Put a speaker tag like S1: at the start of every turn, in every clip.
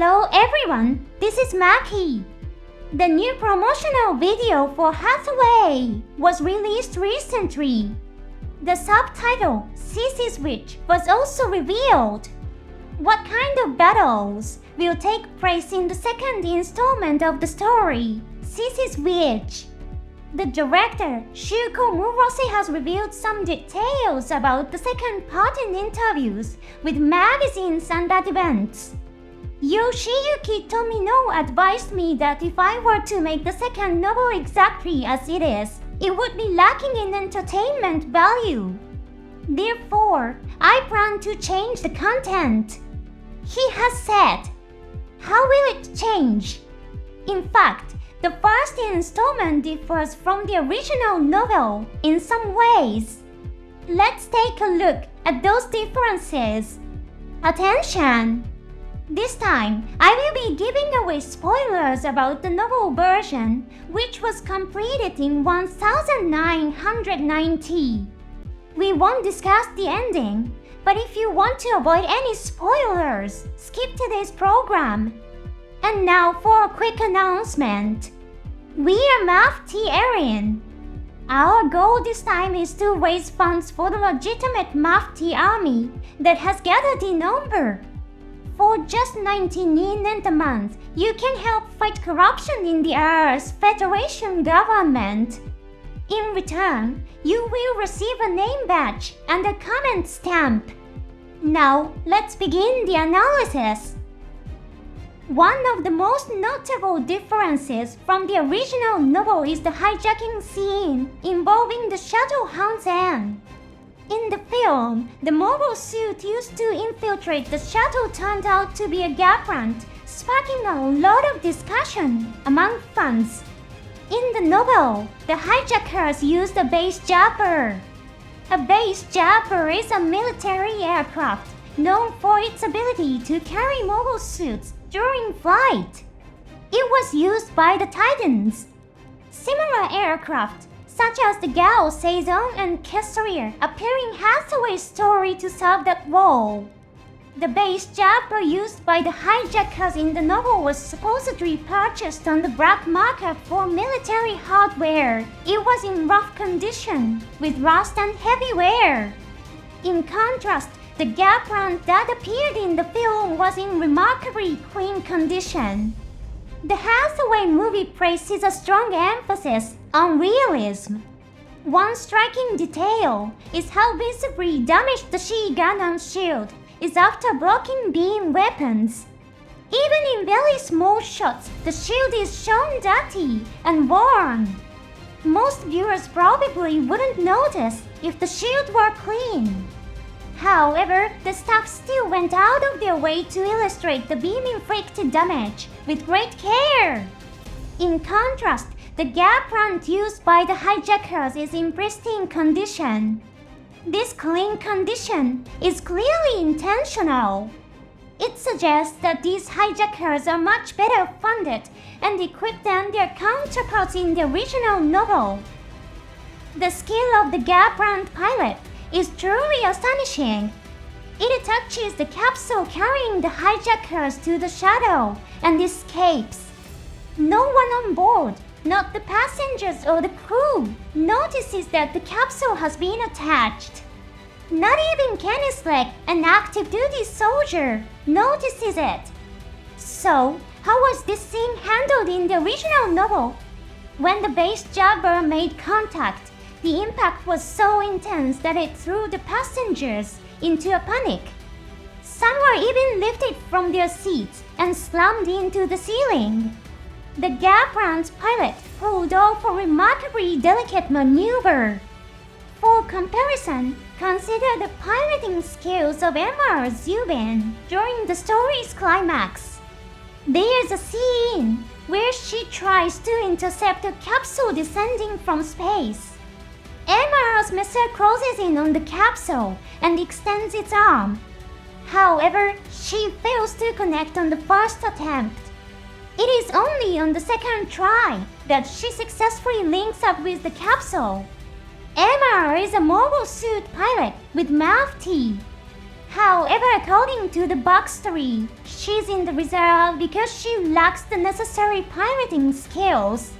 S1: Hello everyone, this is Maki. The new promotional video for Hathaway was released recently. The subtitle, Sissy's Witch, was also revealed. What kind of battles will take place in the second installment of the story, Sissy's Witch? The director, Shuko Murose, has revealed some details about the second part in interviews with magazines and at events. Yoshiyuki Tomino advised me that if I were to make the second novel exactly as it is, it would be lacking in entertainment value. Therefore, I plan to change the content. He has said. How will it change? In fact, the first installment differs from the original novel in some ways. Let's take a look at those differences. Attention! This time, I will be giving away spoilers about the novel version, which was completed in 1990. We won't discuss the ending, but if you want to avoid any spoilers, skip today's program. And now for a quick announcement. We are Maki. Our goal this time is to raise funds for the legitimate Maki army that has gathered in number. For just 19 yen a month, you can help fight corruption in the Earth's Federation government. In return, you will receive a name badge and a comment stamp. Now, let's begin the analysis. One of the most notable differences from the original novel is the hijacking scene involving the Shadow Hansen. In the film, the mobile suit used to infiltrate the shuttle turned out to be a GAPLANT, sparking a lot of discussion among fans. In the novel, the hijackers used a base jumper. A base jumper is a military aircraft known for its ability to carry mobile suits during flight. It was used by the Titans. Similar aircraft, such as the Gao Saison and Kessler, appear in Hathaway's story to serve that role. The base jumper used by the hijackers in the novel was supposedly purchased on the black market for military hardware. It was in rough condition, with rust and heavy wear. In contrast, the GAPLANT that appeared in the film was in remarkably clean condition. The Hathaway movie places a strong emphasis on realism. One striking detail is how visibly damaged the GUNDAM shield is after blocking beam weapons. Even in very small shots, the shield is shown dirty and worn. Most viewers probably wouldn't notice if the shield were clean. However, the staff still went out of their way to illustrate the beam-inflicted damage with great care. In contrast, the GAPLANT used by the hijackers is in pristine condition. This clean condition is clearly intentional. It suggests that these hijackers are much better funded and equipped than their counterparts in the original novel. The skill of the GAPLANT pilot is truly astonishing. It attaches the capsule carrying the hijackers to the shadow and escapes. No one on board, not the passengers or the crew, notices that the capsule has been attached. Not even Kenneslek, an active-duty soldier, notices it. So, how was this scene handled in the original novel? When the base jumper made contact, the impact was so intense that it threw the passengers into a panic. Some were even lifted from their seats and slammed into the ceiling. The GAPLANT pilot pulled off a remarkably delicate maneuver. For comparison, consider the piloting skills of Emma Zubin during the story's climax. There's a scene where she tries to intercept a capsule descending from space. Emma's missile closes in on the capsule and extends its arm. However, she fails to connect on the first attempt. It is only on the second try that she successfully links up with the capsule. Emma is a mobile suit pilot with mouth teeth. However, according to the backstory, she's in the reserve because she lacks the necessary piloting skills.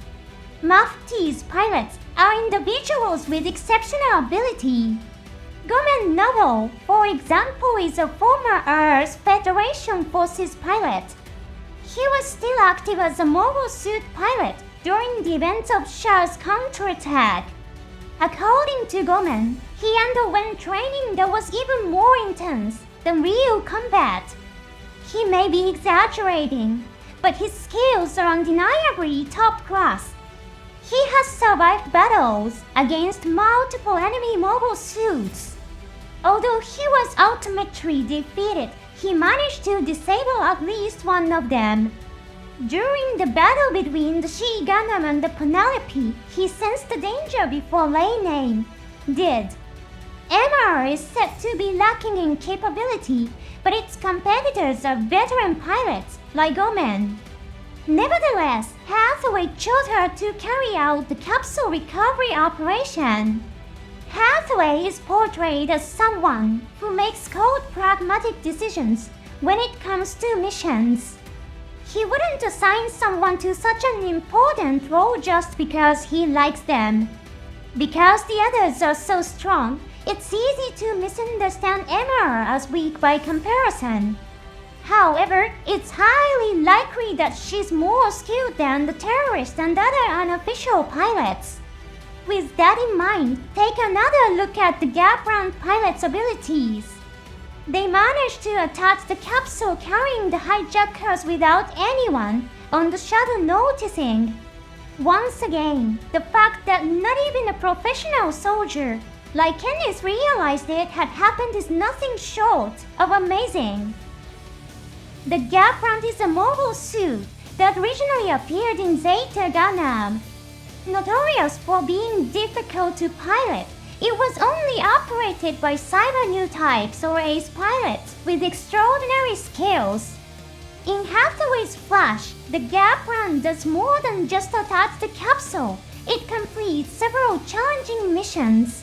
S1: Mafti's pilots are individuals with exceptional ability. Gomen Noble, for example, is a former Earth Federation Forces pilot. He was still active as a mobile suit pilot during the events of Shah's counterattack. According to Gomen, he underwent training that was even more intense than real combat. He may be exaggerating, but his skills are undeniably top class. He has survived battles against multiple enemy mobile suits. Although he was ultimately defeated, he managed to disable at least one of them. During the battle between the She-Gundam and the Penelope, he sensed the danger before Lei did. MR is said to be lacking in capability, but its competitors are veteran pilots like Gomen. Nevertheless, Hathaway chose her to carry out the capsule recovery operation. Hathaway is portrayed as someone who makes cold pragmatic decisions when it comes to missions. He wouldn't assign someone to such an important role just because he likes them. Because the others are so strong, it's easy to misunderstand MR as weak by comparison. However, it's highly likely that she's more skilled than the terrorists and other unofficial pilots. With that in mind, take another look at the GAPLANT pilot's abilities. They managed to attach the capsule carrying the hijackers without anyone on the shuttle noticing. Once again, the fact that not even a professional soldier like Kenneth realized it had happened is nothing short of amazing. The GAPLANT is a mobile suit that originally appeared in Zeta Gundam. Notorious for being difficult to pilot, it was only operated by cyber new types or ace pilots with extraordinary skills. In Hathaway's Flash, the GAPLANT does more than just attach the capsule. It completes several challenging missions.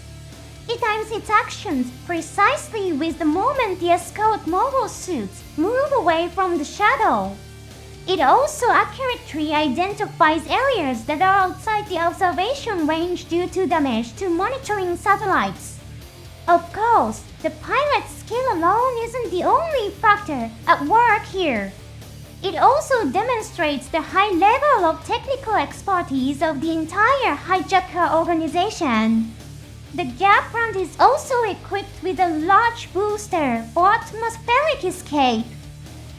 S1: It times its actions precisely with the moment the escort mobile suits move away from the shuttle. It also accurately identifies areas that are outside the observation range due to damage to monitoring satellites. Of course, the pilot's skill alone isn't the only factor at work here. It also demonstrates the high level of technical expertise of the entire hijacker organization. The GAPLANT is also equipped with a large booster for atmospheric escape.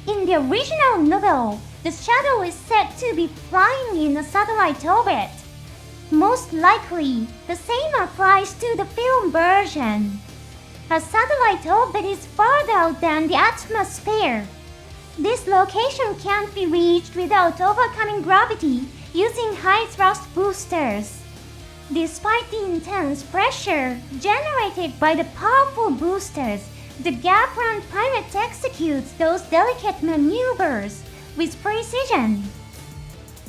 S1: In the original novel, the shuttle is said to be flying in a satellite orbit. Most likely, the same applies to the film version. A satellite orbit is farther out than the atmosphere. This location can't be reached without overcoming gravity using high-thrust boosters. Despite the intense pressure generated by the powerful boosters, the GAPLANT pilot executes those delicate maneuvers with precision.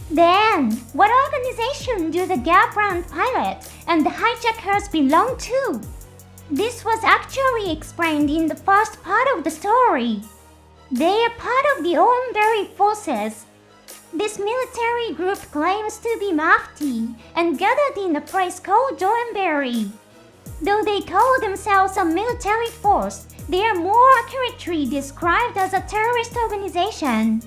S1: Then, what organization do the GAPLANT pilot and the hijackers belong to? This was actually explained in the first part of the story. They are part of the Oenberry forces. This military group claims to be Mafti and gathered in a place called Oenberry. Though they call themselves a military force, they are more accurately described as a terrorist organization.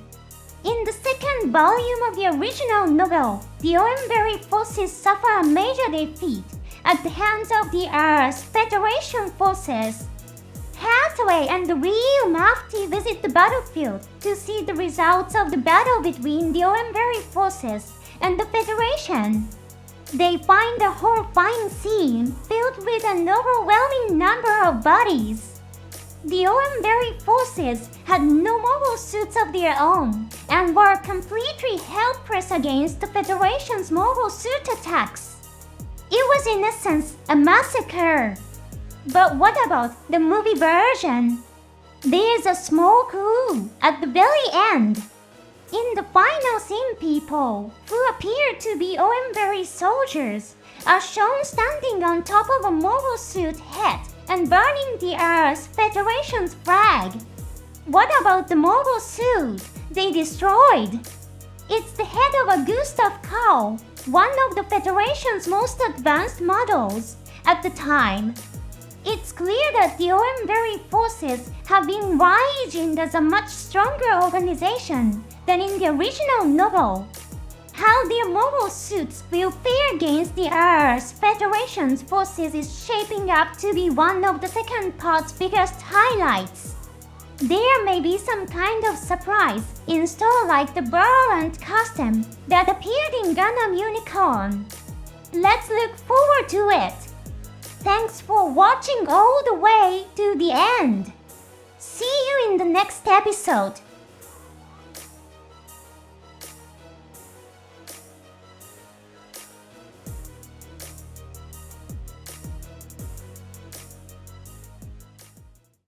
S1: In the second volume of the original novel, the Oenberry forces suffer a major defeat at the hands of the Earth Federation forces. Hathaway and the real Mafti visit the battlefield to see the results of the battle between the Oenberry forces and the Federation. They find a horrifying scene filled with an overwhelming number of bodies. The Oenberry forces had no mobile suits of their own and were completely helpless against the Federation's mobile suit attacks. It was in essence a massacre. But what about the movie version? There's a small clue at the very end. In the final scene, people who appear to be Oenberry soldiers are shown standing on top of a mobile suit head and burning the Earth Federation's flag. What about the mobile suit they destroyed? It's the head of a Gustav cow, one of the Federation's most advanced models at the time. It's clear that the Oenberry forces have been reimagined as a much stronger organization than in the original novel. How their mobile suits will fare against the Earth Federation's forces is shaping up to be one of the second part's biggest highlights. There may be some kind of surprise in store like the GAPLANT costume that appeared in Gundam Unicorn. Let's look forward to it. Thanks for watching all the way to the end. See you in the next episode.